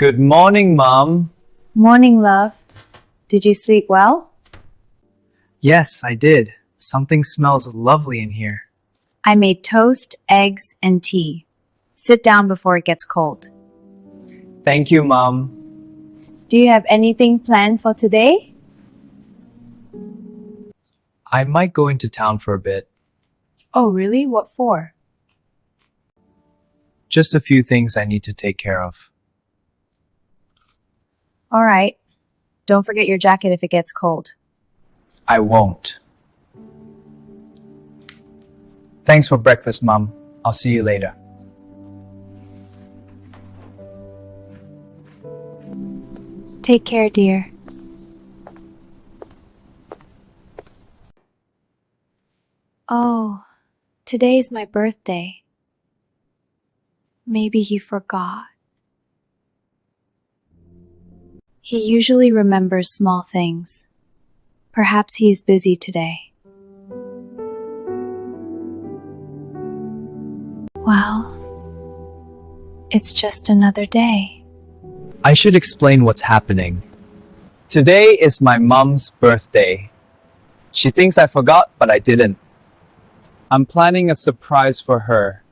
Good morning, Mom. Morning, love. Did you sleep well? Yes, I did. Something smells lovely in here. I made toast, eggs, and tea. Sit down before it gets cold. Thank you, Mom. Do you have anything planned for today? I might go into town for a bit. Oh, really? What for? Just a few things I need to take care of. All right. Don't forget your jacket if it gets cold. I won't. Thanks for breakfast, Mom. I'll see you later. Take care, dear. Oh, today's my birthday. Maybe he forgot. He usually remembers small things. Perhaps he is busy today. Well, it's just another day. I should explain what's happening. Today is my mom's birthday. She thinks I forgot, but I didn't. I'm planning a surprise for her.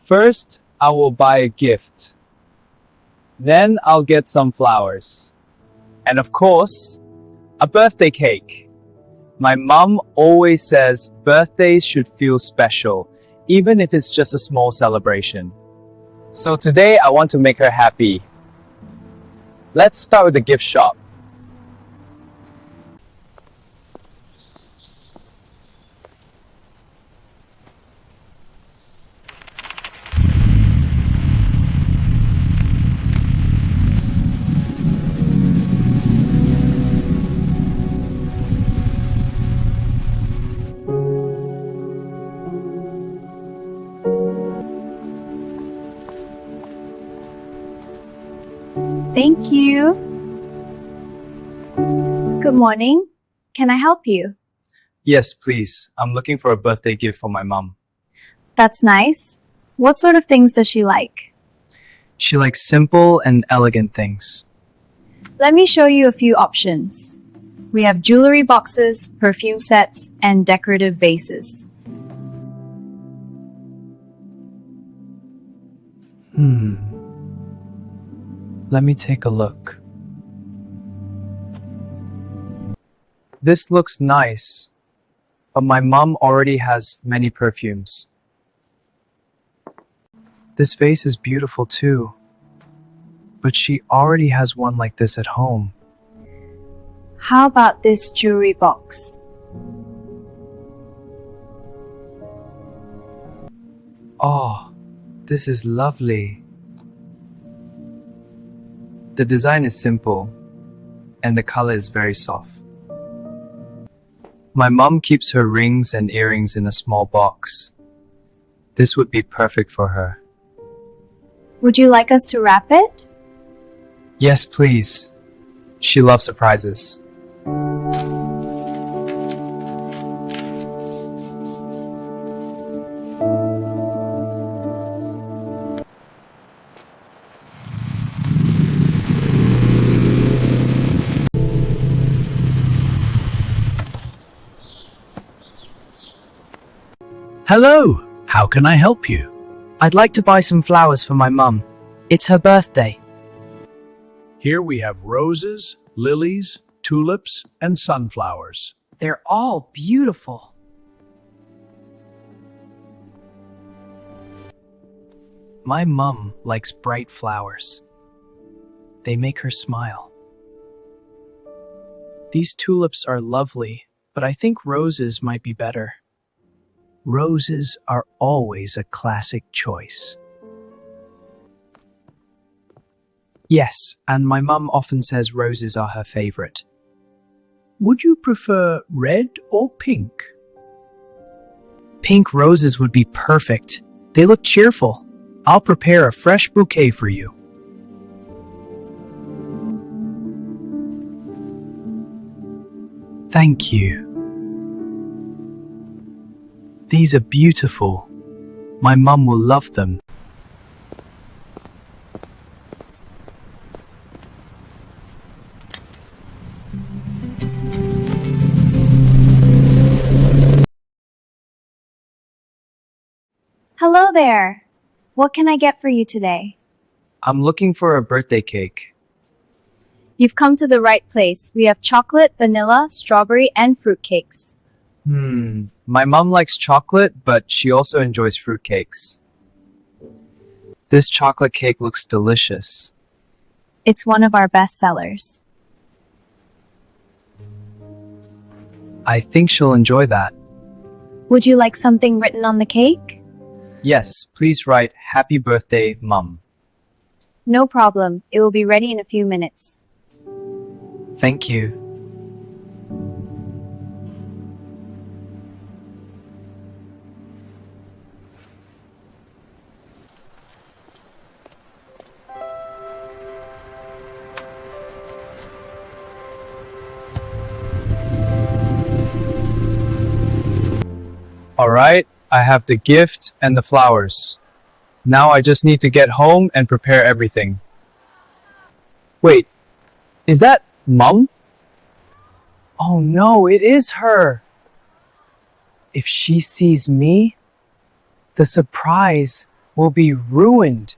First, I will buy a gift. Then I'll get some flowers. And of course, a birthday cake. My mom always says birthdays should feel special, even if it's just a small celebration. So today I want to make her happy. Let's start with the gift shop. Thank you. Good morning. Can I help you? Yes, please. I'm looking for a birthday gift for my mom. That's nice. What sort of things does she like? She likes simple and elegant things. Let me show you a few options. We have jewelry boxes, perfume sets, and decorative vases. Let me take a look. This looks nice, but my mom already has many perfumes. This vase is beautiful too, but she already has one like this at home. How about this jewelry box? Oh, this is lovely. The design is simple, and the color is very soft. My mom keeps her rings and earrings in a small box. This would be perfect for her. Would you like us to wrap it? Yes, please. She loves surprises. Hello, how can I help you? I'd like to buy some flowers for my mum. It's her birthday. Here we have roses, lilies, tulips, and sunflowers. They're all beautiful. My mum likes bright flowers. They make her smile. These tulips are lovely, but I think roses might be better. Roses are always a classic choice. Yes, and my mum often says roses are her favorite. Would you prefer red or pink? Pink roses would be perfect. They look cheerful. I'll prepare a fresh bouquet for you. Thank you. These are beautiful. My mum will love them. Hello there. What can I get for you today? I'm looking for a birthday cake. You've come to the right place. We have chocolate, vanilla, strawberry, and fruit cakes. My mom likes chocolate, but she also enjoys fruitcakes. This chocolate cake looks delicious. It's one of our best sellers. I think she'll enjoy that. Would you like something written on the cake? Yes, please write Happy Birthday, Mum. No problem. It will be ready in a few minutes. Thank you. Alright, I have the gift and the flowers. Now I just need to get home and prepare everything. Wait, is that Mum? Oh no, it is her! If she sees me, the surprise will be ruined.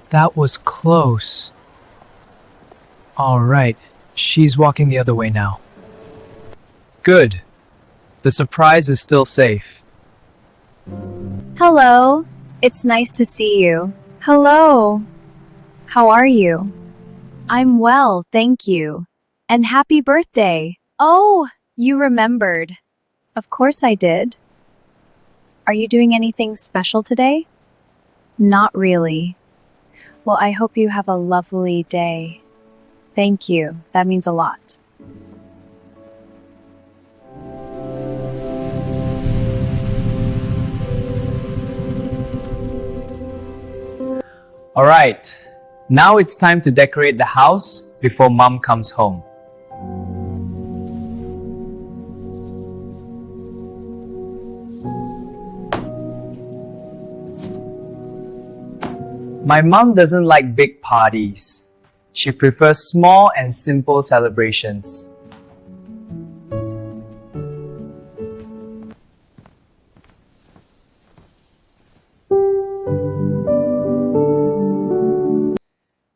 That was close. Alright, she's walking the other way now. Good. The surprise is still safe. Hello. It's nice to see you. Hello. How are you? I'm well, thank you. And happy birthday. Oh, you remembered. Of course I did. Are you doing anything special today? Not really. Well, I hope you have a lovely day. Thank you. That means a lot. Alright, now it's time to decorate the house before Mom comes home. My mom doesn't like big parties. She prefers small and simple celebrations.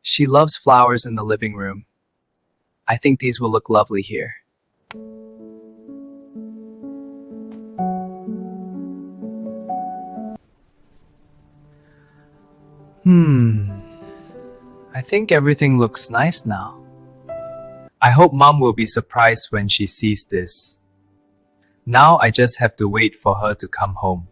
She loves flowers in the living room. I think these will look lovely here. I think everything looks nice now. I hope Mom will be surprised when she sees this. Now I just have to wait for her to come home.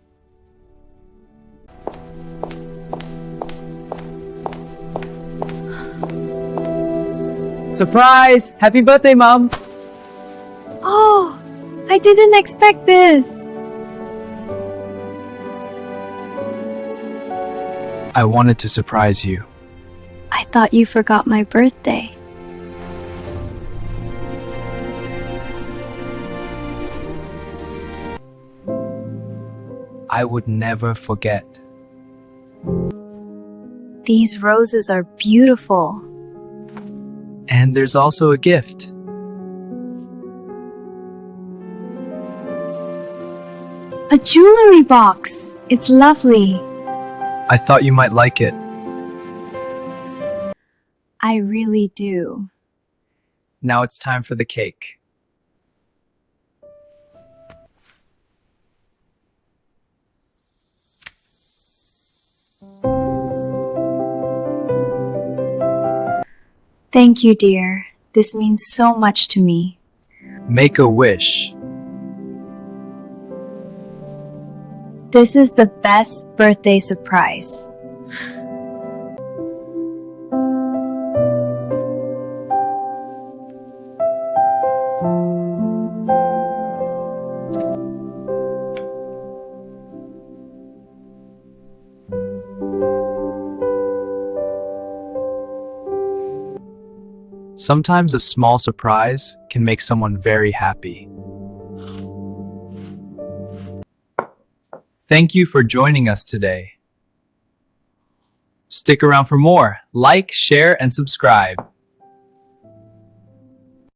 Surprise! Happy birthday, Mom! Oh, I didn't expect this. I wanted to surprise you. I thought you forgot my birthday. I would never forget. These roses are beautiful. And there's also a gift. A jewelry box. It's lovely. I thought you might like it. I really do. Now it's time for the cake. Thank you, dear. This means so much to me. Make a wish. This is the best birthday surprise. Sometimes a small surprise can make someone very happy. Thank you for joining us today. Stick around for more. Like, share, and subscribe.